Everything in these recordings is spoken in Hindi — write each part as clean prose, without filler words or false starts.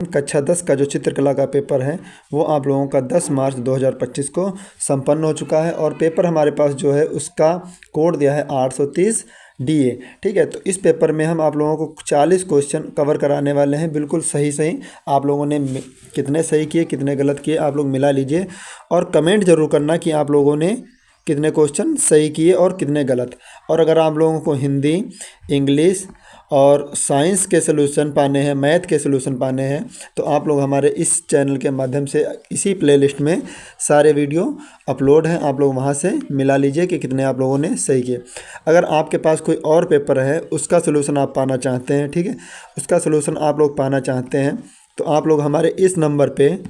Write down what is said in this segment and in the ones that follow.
कक्षा 10 का जो चित्रकला का पेपर है वो आप लोगों का 10 मार्च 2025 को संपन्न हो चुका है। और पेपर हमारे पास जो है उसका कोड दिया है 830 DA। ठीक है, तो इस पेपर में हम आप लोगों को 40 क्वेश्चन कवर कराने वाले हैं, बिल्कुल सही सही। आप लोगों ने कितने सही किए कितने गलत किए आप लोग मिला लीजिए, और कमेंट जरूर करना कि आप लोगों ने कितने क्वेश्चन सही किए और कितने गलत। और अगर आप लोगों को हिंदी, इंग्लिश और साइंस के सलूशन पाने हैं, मैथ के सलूशन पाने हैं, तो आप लोग हमारे इस चैनल के माध्यम से इसी प्लेलिस्ट में सारे वीडियो अपलोड हैं, आप लोग वहां से मिला लीजिए कि कितने आप लोगों ने सही किए। अगर आपके पास कोई और पेपर है उसका सलूशन आप पाना चाहते हैं, ठीक है, उसका सलूशन आप लोग पाना चाहते हैं, तो आप लोग हमारे इस नंबर पर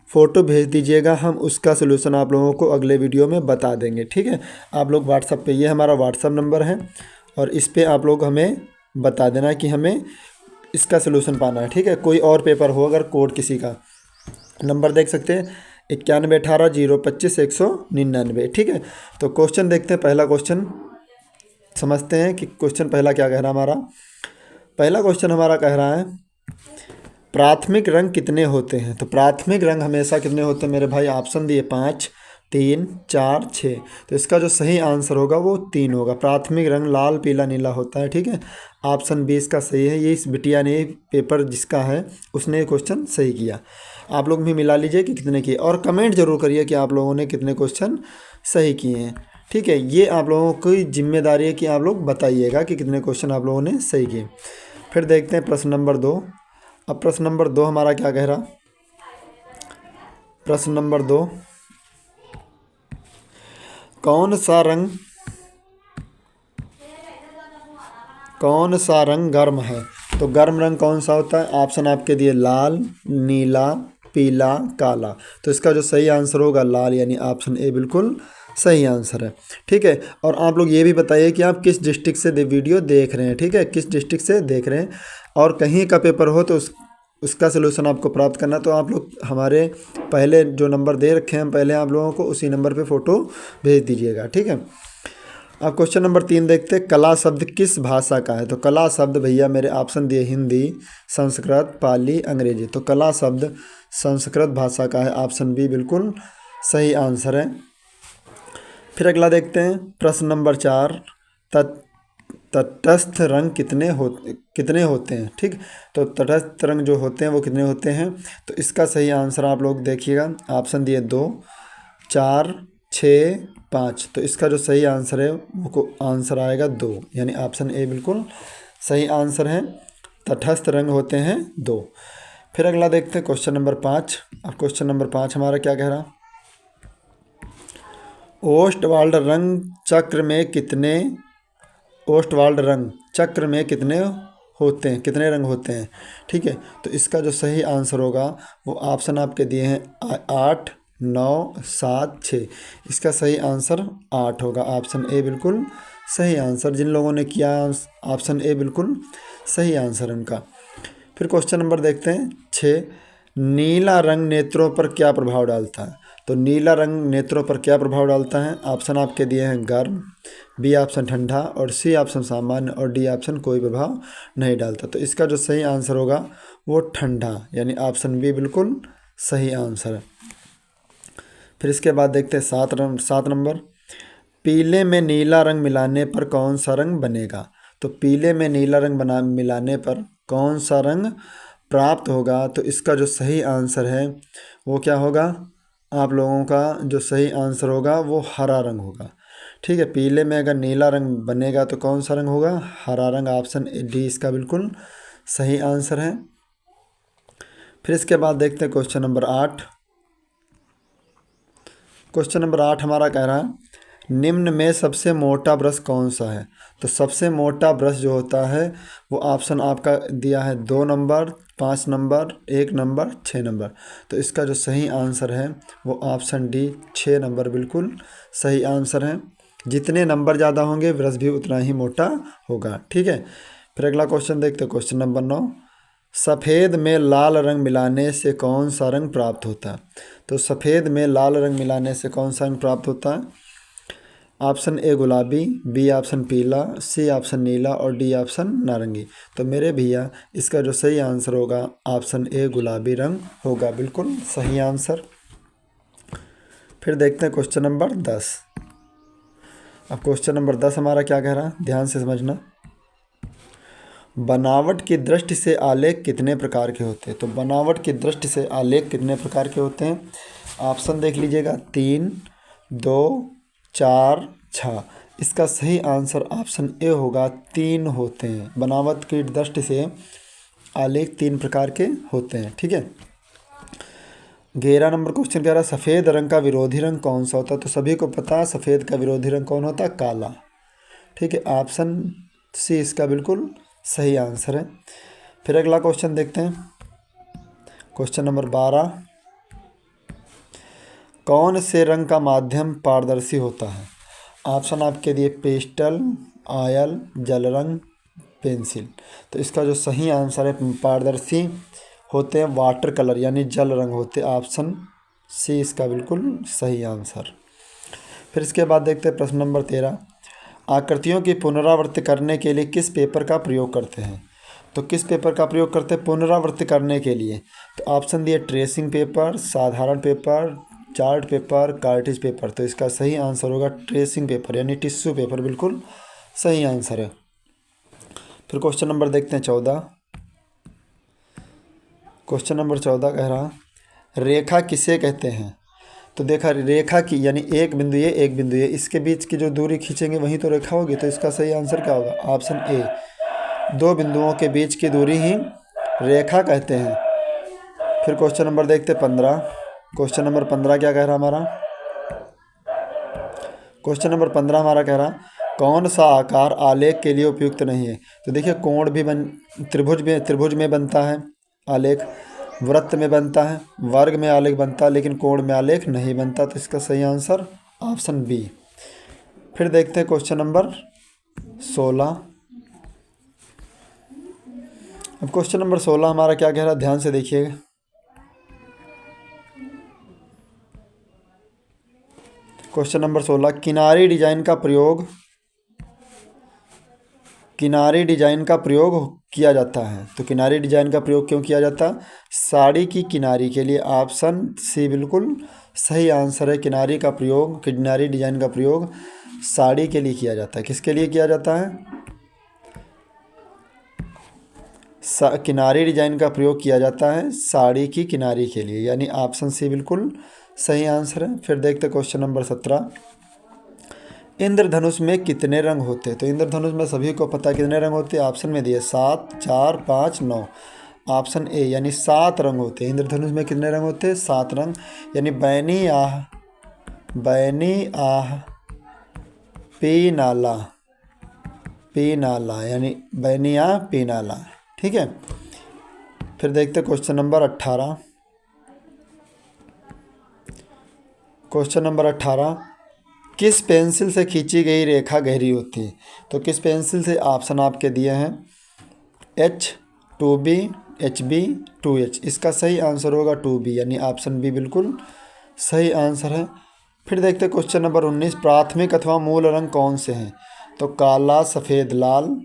फ़ोटो भेज दीजिएगा, हम उसका सलूशन आप लोगों को अगले वीडियो में बता देंगे। ठीक है, आप लोग व्हाट्सअप पे, ये हमारा व्हाट्सअप नंबर है और इस पे आप लोग हमें बता देना कि हमें इसका सलूशन पाना है। ठीक है, कोई और पेपर हो अगर कोड किसी का, नंबर देख सकते हैं 9118 025 199। ठीक है, तो क्वेश्चन देखते हैं। पहला क्वेश्चन समझते हैं कि क्वेश्चन पहला क्या कह रहा है हमारा। पहला क्वेश्चन हमारा कह रहा है प्राथमिक रंग कितने होते हैं। तो प्राथमिक रंग हमेशा कितने होते हैं मेरे भाई, ऑप्शन दिए 5, 3, 4, 6। तो इसका जो सही आंसर होगा वो 3 होगा। प्राथमिक रंग लाल, पीला, नीला होता है। ठीक है, ऑप्शन 20 का सही है। ये इस बिटिया ने पेपर जिसका है उसने क्वेश्चन सही किया। आप लोग भी मिला लीजिए कि कितने किए, और कमेंट जरूर करिए कि आप लोगों ने कितने क्वेश्चन सही किए हैं। ठीक है, ये आप लोगों की जिम्मेदारी है कि आप लोग बताइएगा कि कितने क्वेश्चन आप लोगों ने सही किए। फिर देखते हैं प्रश्न नंबर 2। अब प्रश्न नंबर 2 हमारा क्या कह रहा। प्रश्न नंबर 2, कौन सा रंग गर्म है। तो गर्म रंग कौन सा होता है, ऑप्शन आपके दिए लाल, नीला, पीला, काला। तो इसका जो सही आंसर होगा लाल, यानी ऑप्शन ए बिल्कुल सही आंसर है। ठीक है, और आप लोग ये भी बताइए कि आप किस डिस्ट्रिक्ट से वीडियो देख रहे हैं। ठीक है, किस डिस्ट्रिक्ट से देख रहे हैं, और कहीं का पेपर हो तो उसका सलूशन आपको प्राप्त करना। तो आप लोग हमारे पहले जो नंबर दे रखे हैं हम पहले आप लोगों को उसी नंबर पे फ़ोटो भेज दीजिएगा। ठीक है, अब क्वेश्चन नंबर 3 देखते हैं। कला शब्द किस भाषा का है। तो कला शब्द भैया मेरे ऑप्शन दिए हिंदी, संस्कृत, पाली, अंग्रेजी। तो कला शब्द संस्कृत भाषा का है, ऑप्शन बी बिल्कुल सही आंसर है। फिर अगला देखते हैं प्रश्न नंबर 4, तटस्थ रंग कितने होते हैं। ठीक, तो तटस्थ रंग जो होते हैं वो कितने होते हैं। तो इसका सही आंसर आप लोग देखिएगा, ऑप्शन दिए 2, 4, 6, 5। तो इसका जो सही आंसर है वो आंसर आएगा 2, यानी ऑप्शन ए बिल्कुल सही आंसर है। तटस्थ रंग होते हैं 2। फिर अगला देखते हैं क्वेश्चन नंबर 5। अब क्वेश्चन नंबर 5 हमारा क्या कह रहा, ओस्टवाल्ड रंग चक्र में कितने होते हैं, कितने रंग होते हैं। ठीक है, तो इसका जो सही आंसर होगा वो ऑप्शन आपके दिए हैं 8, 9, 7, 6। इसका सही आंसर 8 होगा, ऑप्शन ए बिल्कुल सही आंसर। जिन लोगों ने किया ऑप्शन ए बिल्कुल सही आंसर उनका। फिर क्वेश्चन नंबर देखते हैं 6, नीला रंग नेत्रों पर क्या प्रभाव डालता है। तो नीला रंग नेत्रों पर क्या प्रभाव डालता है, ऑप्शन आपके दिए हैं गर्म, बी ऑप्शन ठंडा, और सी ऑप्शन सामान्य, और डी ऑप्शन कोई प्रभाव नहीं डालता। तो इसका जो सही आंसर होगा वो ठंडा, यानी ऑप्शन बी बिल्कुल सही आंसर है। फिर इसके बाद देखते हैं 7 नंबर, पीले में नीला रंग मिलाने पर कौन सा रंग बनेगा। तो पीले में नीला रंग मिलाने पर कौन सा रंग प्राप्त होगा। तो इसका जो सही आंसर है वो क्या होगा, आप लोगों का जो सही आंसर होगा वो हरा रंग होगा। ठीक है, पीले में अगर नीला रंग बनेगा तो कौन सा रंग होगा, हरा रंग, ऑप्शन डी इसका बिल्कुल सही आंसर है। फिर इसके बाद देखते हैं क्वेश्चन नंबर 8। क्वेश्चन नंबर 8 हमारा कह रहा है निम्न में सबसे मोटा ब्रश कौन सा है। तो सबसे मोटा ब्रश जो होता है वो ऑप्शन आपका दिया है 2 नंबर, 5 नंबर, 1 नंबर, 6 नंबर। तो इसका जो सही आंसर है वो ऑप्शन डी 6 नंबर बिल्कुल सही आंसर है। जितने नंबर ज़्यादा होंगे ब्रश भी उतना ही मोटा होगा। ठीक है, फिर अगला क्वेश्चन देखते हैं क्वेश्चन नंबर 9, सफ़ेद में लाल रंग मिलाने से कौन सा रंग प्राप्त होता है। तो सफ़ेद में लाल रंग मिलाने से कौन सा रंग प्राप्त होता है, ऑप्शन ए गुलाबी, बी ऑप्शन पीला, सी ऑप्शन नीला और डी ऑप्शन नारंगी। तो मेरे भैया इसका जो सही आंसर होगा ऑप्शन ए गुलाबी रंग होगा, बिल्कुल सही आंसर। फिर देखते हैं क्वेश्चन नंबर 10। अब क्वेश्चन नंबर 10 हमारा क्या कह रहा है, ध्यान से समझना। बनावट की दृष्टि से आलेख कितने प्रकार के होते हैं। तो बनावट की दृष्टि से आलेख कितने प्रकार के होते हैं, ऑप्शन देख लीजिएगा 3, 2, 4, 6। इसका सही आंसर ऑप्शन ए होगा 3 होते हैं। बनावट की दृष्टि से आलेख 3 प्रकार के होते हैं, ठीक है। 11 नंबर क्वेश्चन कह रहा है सफ़ेद रंग का विरोधी रंग कौन सा होता है। तो सभी को पता है सफ़ेद का विरोधी रंग कौन होता है, काला, ठीक है। ऑप्शन सी इसका बिल्कुल सही आंसर है। फिर अगला क्वेश्चन देखते हैं, क्वेश्चन नंबर 12। कौन से रंग का माध्यम पारदर्शी होता है। ऑप्शन आपके दिए पेस्टल, ऑयल, जल रंग, पेंसिल। तो इसका जो सही आंसर है पारदर्शी होते हैं वाटर कलर यानी जल रंग होते हैं। ऑप्शन सी इसका बिल्कुल सही आंसर। फिर इसके बाद देखते हैं प्रश्न नंबर 13। आकृतियों की पुनरावृत्ति करने के लिए किस पेपर का प्रयोग करते हैं। तो किस पेपर का प्रयोग करते हैं पुनरावृत्ति करने के लिए। तो ऑप्शन दिए ट्रेसिंग पेपर, साधारण paper, chart paper, cartridge paper. तो इसका सही आंसर होगा ट्रेसिंग पेपर यानी टिश्यू पेपर, बिल्कुल सही आंसर है। फिर क्वेश्चन नंबर देखते हैं 14। क्वेश्चन नंबर 14 कह रहा रेखा किसे कहते हैं। तो देखा रेखा की यानी एक बिंदु ये एक बिंदु ये, इसके बीच की जो दूरी खींचेंगे वही तो रेखा होगी। तो इसका सही आंसर क्या होगा, ऑप्शन ए 2 बिंदुओं के बीच की दूरी ही रेखा कहते हैं। फिर क्वेश्चन नंबर देखते 15। क्वेश्चन नंबर 15 क्या कह रहा हमारा, क्वेश्चन नंबर 15 हमारा कह रहा कौन सा आकार आलेख के लिए उपयुक्त नहीं है। तो देखिए कोण भी त्रिभुज में बनता है आलेख, वृत्त में बनता है, वर्ग में आलेख बनता है, लेकिन कोण में आलेख नहीं बनता। तो इसका सही आंसर ऑप्शन बी। फिर देखते हैं क्वेश्चन नंबर 16। अब क्वेश्चन नंबर 16 हमारा क्या कह रहा है, ध्यान से देखिएगा। क्वेश्चन नंबर 16 किनारी डिजाइन का प्रयोग किया जाता है। तो किनारी डिजाइन का प्रयोग क्यों किया जाता है, साड़ी की किनारी के लिए। ऑप्शन सी बिल्कुल सही आंसर है। किनारी डिजाइन का प्रयोग साड़ी के लिए किया जाता है। किसके लिए किया जाता है, किनारी डिजाइन का प्रयोग किया जाता है साड़ी की किनारी के लिए, यानी ऑप्शन सी बिल्कुल सही आंसर है। फिर देखते क्वेश्चन नंबर 17। इंद्रधनुष में कितने रंग होते हैं। तो इंद्रधनुष में सभी को पता कितने रंग होते हैं, ऑप्शन में दिए 7, 4, 5, 9। ऑप्शन ए यानी 7 रंग होते हैं। इंद्रधनुष में कितने रंग होते हैं, 7 रंग, यानी बैनी आह पी नाला यानी बैनी आह पी नाला, ठीक है। फिर देखते क्वेश्चन नंबर 18। क्वेश्चन नंबर 18 किस पेंसिल से खींची गई रेखा गहरी होती है। तो किस पेंसिल से, ऑप्शन आपके दिए हैं H, 2B, HB, 2H। इसका सही आंसर होगा 2B यानी ऑप्शन बी बिल्कुल सही आंसर है। फिर देखते क्वेश्चन नंबर 19 प्राथमिक अथवा मूल रंग कौन से हैं। तो काला, सफ़ेद, लाल,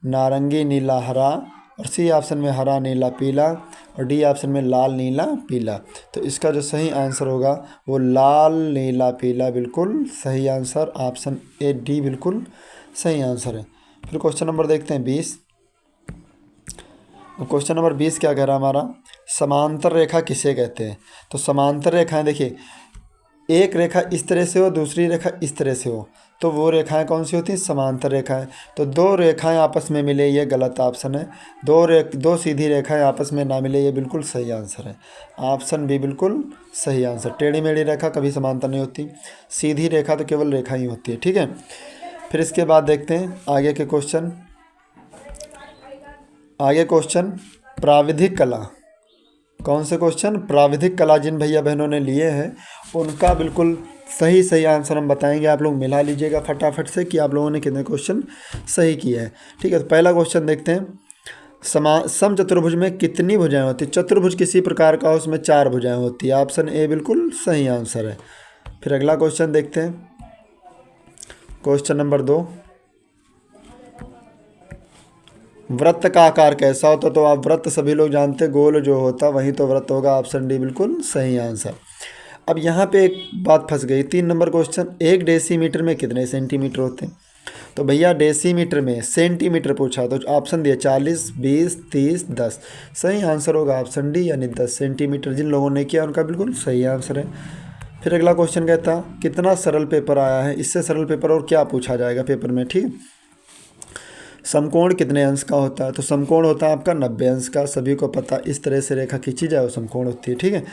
नारंगी, नीला, हरा और सी ऑप्शन में हरा, नीला, पीला और डी ऑप्शन में लाल, नीला, पीला। तो इसका जो सही आंसर होगा वो लाल, नीला, पीला, बिल्कुल सही आंसर। ऑप्शन ए डी बिल्कुल सही आंसर है। फिर क्वेश्चन नंबर देखते हैं 20। क्वेश्चन नंबर 20 क्या कह रहा है हमारा, समांतर रेखा किसे कहते हैं। तो समांतर रेखाएं देखिए, एक रेखा इस तरह से हो, दूसरी रेखा इस तरह से हो, तो वो रेखाएं कौन सी होती हैं, समांतर रेखाएं। तो 2 रेखाएं आपस में मिले, ये गलत ऑप्शन है। 2 सीधी रेखाएं आपस में ना मिले, ये बिल्कुल सही आंसर है। ऑप्शन बी बिल्कुल सही आंसर। टेढ़ी मेढ़ी रेखा कभी समांतर नहीं होती, सीधी रेखा तो केवल रेखा ही होती है, ठीक है। फिर इसके बाद देखते हैं आगे के क्वेश्चन। प्राविधिक कला। कौन से क्वेश्चन, प्राविधिक कला। जिन भैया बहनों ने लिए हैं उनका बिल्कुल सही आंसर हम बताएंगे। आप लोग मिला लीजिएगा फटाफट से कि आप लोगों ने कितने क्वेश्चन सही किए हैं, ठीक है। तो पहला क्वेश्चन देखते हैं, समचतुर्भुज में कितनी भुजाएं होती है। चतुर्भुज किसी प्रकार का, उसमें 4 भुजाएं होती है। ऑप्शन ए बिल्कुल सही आंसर है। फिर अगला क्वेश्चन देखते हैं, क्वेश्चन नंबर 2, वृत्त का आकार कैसा होता? तो आप वृत्त सभी लोग जानते हैं, गोल जो होता वही तो वृत्त होगा। ऑप्शन डी बिल्कुल सही आंसर। अब यहाँ पे एक बात फंस गई। 3 नंबर क्वेश्चन, 1 डेसीमीटर में कितने सेंटीमीटर होते हैं? तो भैया डेसीमीटर में सेंटीमीटर पूछा तो ऑप्शन दिए 40, 20, 30, 10। सही आंसर होगा ऑप्शन डी यानी 10 सेंटीमीटर। जिन लोगों ने किया उनका बिल्कुल सही आंसर है। फिर अगला क्वेश्चन कहता कितना सरल पेपर आया है? इससे सरल पेपर और क्या पूछा जाएगा पेपर में, ठीक। समकोण कितने अंश का होता है? तो समकोण होता है आपका 90 अंश का, सभी को पता। इस तरह से रेखा खींची जाए वो समकोण होती है, ठीक है।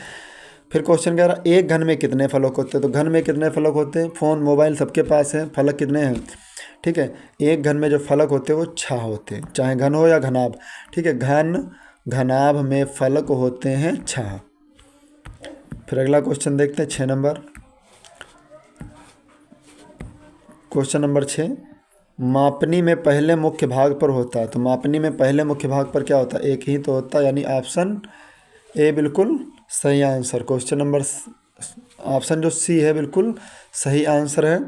फिर क्वेश्चन कह रहा एक घन में कितने फलक होते हैं? तो घन में कितने फलक होते हैं? फ़ोन मोबाइल सबके पास है, फलक कितने हैं? ठीक है, एक घन में जो फलक होते हैं वो 6 होते हैं, चाहे घन हो या घनाभ, ठीक है। घन घनाभ में फलक होते हैं 6। फिर अगला क्वेश्चन देखते हैं 6 नंबर। क्वेश्चन नंबर 6, मापनी में पहले मुख्य भाग पर होता है। तो मापनी में पहले मुख्य भाग पर क्या होता है? एक ही तो होता है, यानी ऑप्शन ए बिल्कुल सही आंसर। क्वेश्चन नंबर ऑप्शन जो सी है बिल्कुल सही आंसर है,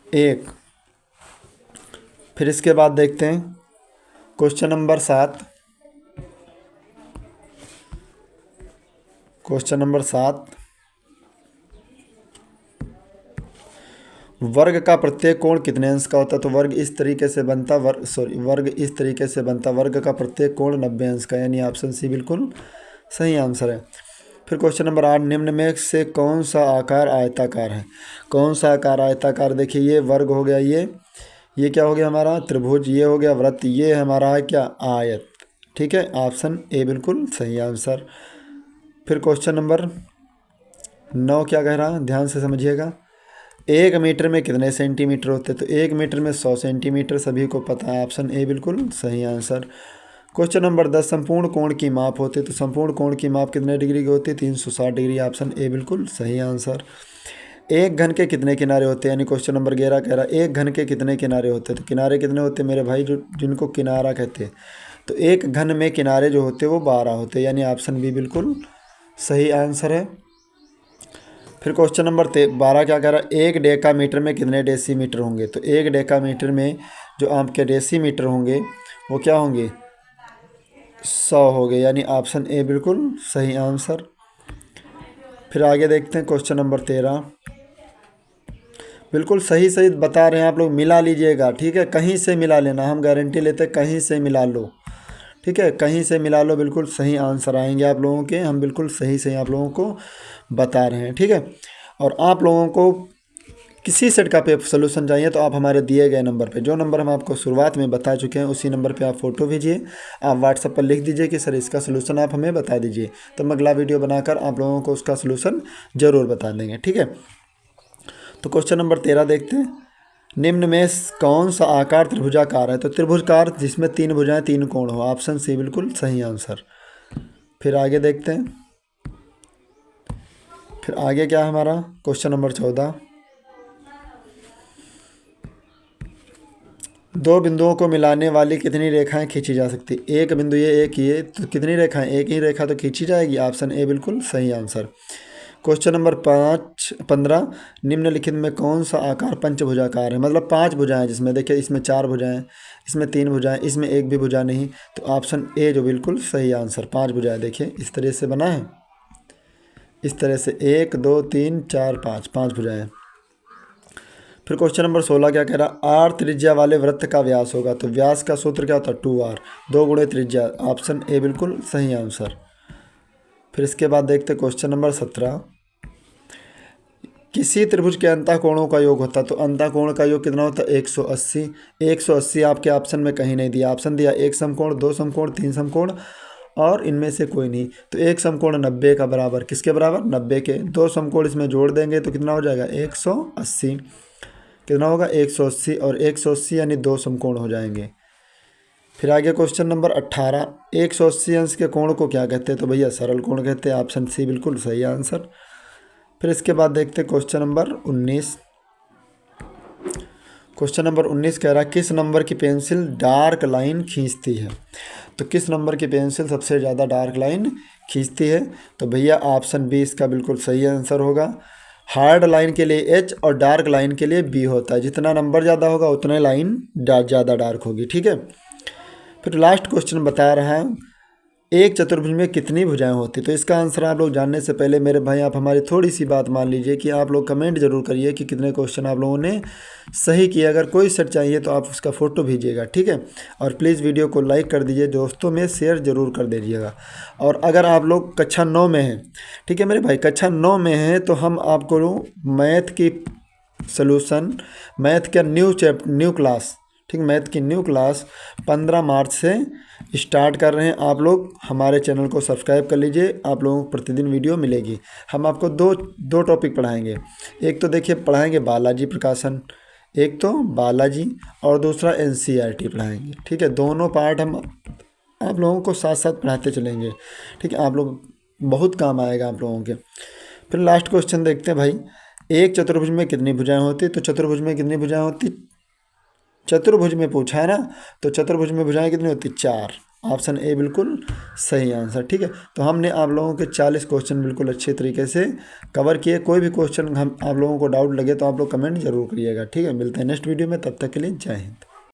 1। फिर इसके बाद देखते हैं क्वेश्चन नंबर 7। क्वेश्चन नंबर 7, वर्ग का प्रत्येक कोण कितने अंश का होता है? तो वर्ग इस तरीके से बनता, वर्ग इस तरीके से बनता, वर्ग का प्रत्येक कोण 90 अंश का, यानी ऑप्शन सी बिल्कुल सही आंसर है। फिर क्वेश्चन नंबर 8, निम्न में से कौन सा आकार आयताकार है? कौन सा आकार आयताकार? देखिए ये वर्ग हो गया, ये क्या हो गया हमारा? त्रिभुज। ये हो गया वृत्त, ये हमारा है क्या? आयत, ठीक है। ऑप्शन ए बिल्कुल सही आंसर। फिर क्वेश्चन नंबर 9 क्या कह रहा है, ध्यान से समझिएगा। 1 मीटर में कितने सेंटीमीटर होते हैं? तो 1 मीटर में 100 सेंटीमीटर, सभी को पता है। ऑप्शन ए बिल्कुल सही आंसर। क्वेश्चन नंबर 10, संपूर्ण कोण की माप होती है। तो संपूर्ण कोण की माप कितने डिग्री की होती है? 360 डिग्री। ऑप्शन ए बिल्कुल सही आंसर। एक घन के कितने किनारे होते हैं? यानी क्वेश्चन नंबर 11 कह रहा है एक घन के कितने किनारे होते हैं? तो किनारे कितने होते हैं मेरे भाई, जो जिनको किनारा कहते हैं। तो एक घन में किनारे जो होते हैं वो 12 होते हैं, यानी ऑप्शन बी बिल्कुल सही आंसर है। फिर क्वेश्चन नंबर 12 क्या कह रहा है, 1 डेकामीटर में कितने डेसीमीटर होंगे? तो 1 डेकामीटर में जो आपके डेसीमीटर होंगे वो क्या होंगे? 100 हो गए, यानी ऑप्शन ए बिल्कुल सही आंसर। फिर आगे देखते हैं क्वेश्चन नंबर 13। बिल्कुल सही सही बता रहे हैं आप लोग, मिला लीजिएगा, ठीक है। कहीं से मिला लेना, हम गारंटी लेते हैं कहीं से मिला लो, ठीक है। कहीं से मिला लो, बिल्कुल सही आंसर आएंगे आप लोगों के। हम बिल्कुल सही सही आप लोगों को बता रहे हैं, ठीक है। और आप लोगों को किसी सेट का पे सोल्यूशन चाहिए तो आप हमारे दिए गए नंबर पे, जो नंबर हम आपको शुरुआत में बता चुके हैं, उसी नंबर पे आप फ़ोटो भेजिए। आप व्हाट्सएप पर लिख दीजिए कि सर इसका सोल्यूशन आप हमें बता दीजिए, तो हम अगला वीडियो बनाकर आप लोगों को उसका सोल्यूशन ज़रूर बता देंगे, ठीक है। तो क्वेश्चन नंबर 13 देखते हैं। निम्न में कौन सा आकार त्रिभुजाकार है? तो त्रिभुजाकार जिसमें 3 भुजाएं 3 कोण हो। ऑप्शन सी बिल्कुल सही आंसर। फिर आगे देखते हैं। फिर आगे क्या है हमारा क्वेश्चन नंबर 14, 2 बिंदुओं को मिलाने वाली कितनी रेखाएं खींची जा सकती? एक बिंदु ये, एक ये, तो कितनी रेखाएं? एक ही रेखा तो खींची जाएगी। ऑप्शन ए बिल्कुल सही आंसर। क्वेश्चन नंबर 15, निम्नलिखित में कौन सा आकार पंचभुजाकार है? मतलब 5 भुजाएं, जिसमें देखिए इसमें 4 भुजाएं, इसमें 3 भुजाएं, इसमें एक भी भुजा नहीं। तो ऑप्शन ए जो बिल्कुल सही आंसर, 5 भुजाएं। देखिए इस तरह से बना है, इस तरह से 1 2 3 4 5, 5 भुजाएं। फिर क्वेश्चन नंबर 16 क्या कह रहा, आर त्रिज्या वाले वृत्त का व्यास होगा। तो व्यास का सूत्र क्या होता है? 2r, 2 गुणे त्रिज्या। ऑप्शन ए बिल्कुल सही आंसर। फिर इसके बाद देखते क्वेश्चन नंबर 17, किसी त्रिभुज के अंतःकोणों का योग होता है। तो अंतःकोण का योग कितना होता है? 180। 180 आपके ऑप्शन में कहीं नहीं दिया। ऑप्शन दिया 1 समकोण, 2 समकोण, 3 समकोण और इनमें से कोई नहीं। तो 1 समकोण 90 का बराबर, किसके बराबर? 90 के। 2 समकोण इसमें जोड़ देंगे तो कितना हो जाएगा? 180। कितना होगा? 180 और 180 यानी 2 समकोण हो जाएंगे। फिर आगे क्वेश्चन नंबर 18, 180 अंश के कोण को क्या कहते हैं? तो भैया सरल कोण कहते हैं। ऑप्शन सी बिल्कुल सही आंसर। फिर इसके बाद देखते हैं क्वेश्चन नंबर 19। क्वेश्चन नंबर 19 कह रहा है, किस नंबर की पेंसिल डार्क लाइन खींचती है? तो किस नंबर की पेंसिल सबसे ज़्यादा डार्क लाइन खींचती है? तो भैया ऑप्शन बी इसका बिल्कुल सही आंसर होगा। हार्ड लाइन के लिए H और डार्क लाइन के लिए B होता है। जितना नंबर ज़्यादा होगा उतना लाइन ज़्यादा डार्क होगी, ठीक है। फिर लास्ट क्वेश्चन बता रहा है, एक चतुर्भुज में कितनी भुजाएं होती। तो इसका आंसर आप लोग जानने से पहले मेरे भाई आप हमारी थोड़ी सी बात मान लीजिए कि आप लोग कमेंट जरूर करिए कि कितने क्वेश्चन आप लोगों ने सही किए। अगर कोई सेट चाहिए तो आप उसका फ़ोटो भेजिएगा, ठीक है। और प्लीज़ वीडियो को लाइक कर दीजिए, दोस्तों में शेयर ज़रूर कर दीजिएगा। और अगर आप लोग कक्षा 9 में हैं, ठीक है मेरे भाई, कक्षा 9 में हैं तो हम आपको मैथ की सॉल्यूशन, मैथ का न्यू क्लास, ठीक, मैथ की न्यू क्लास 15 मार्च से स्टार्ट कर रहे हैं। आप लोग हमारे चैनल को सब्सक्राइब कर लीजिए, आप लोगों को प्रतिदिन वीडियो मिलेगी। हम आपको दो टॉपिक पढ़ाएंगे। एक तो देखिए पढ़ाएंगे बालाजी प्रकाशन, एक तो बालाजी, और दूसरा NCERT पढ़ाएंगे, ठीक है। दोनों पार्ट हम आप लोगों को साथ साथ पढ़ाते चलेंगे, ठीक है। आप लोग बहुत काम आएगा आप लोगों के। फिर लास्ट क्वेश्चन देखते हैं भाई, एक चतुर्भुज में कितनी भुजाएं होती। तो चतुर्भुज में कितनी भुजाएं होती, चतुर्भुज में पूछा है ना, तो चतुर्भुज में भुजाएं कितनी होती, 4। ऑप्शन ए बिल्कुल सही आंसर, ठीक है। तो हमने आप लोगों के 40 क्वेश्चन बिल्कुल अच्छे तरीके से कवर किए। कोई भी क्वेश्चन हम आप लोगों को डाउट लगे तो आप लोग कमेंट जरूर करिएगा, ठीक है। मिलते हैं नेक्स्ट वीडियो में, तब तक के लिए जय हिंद।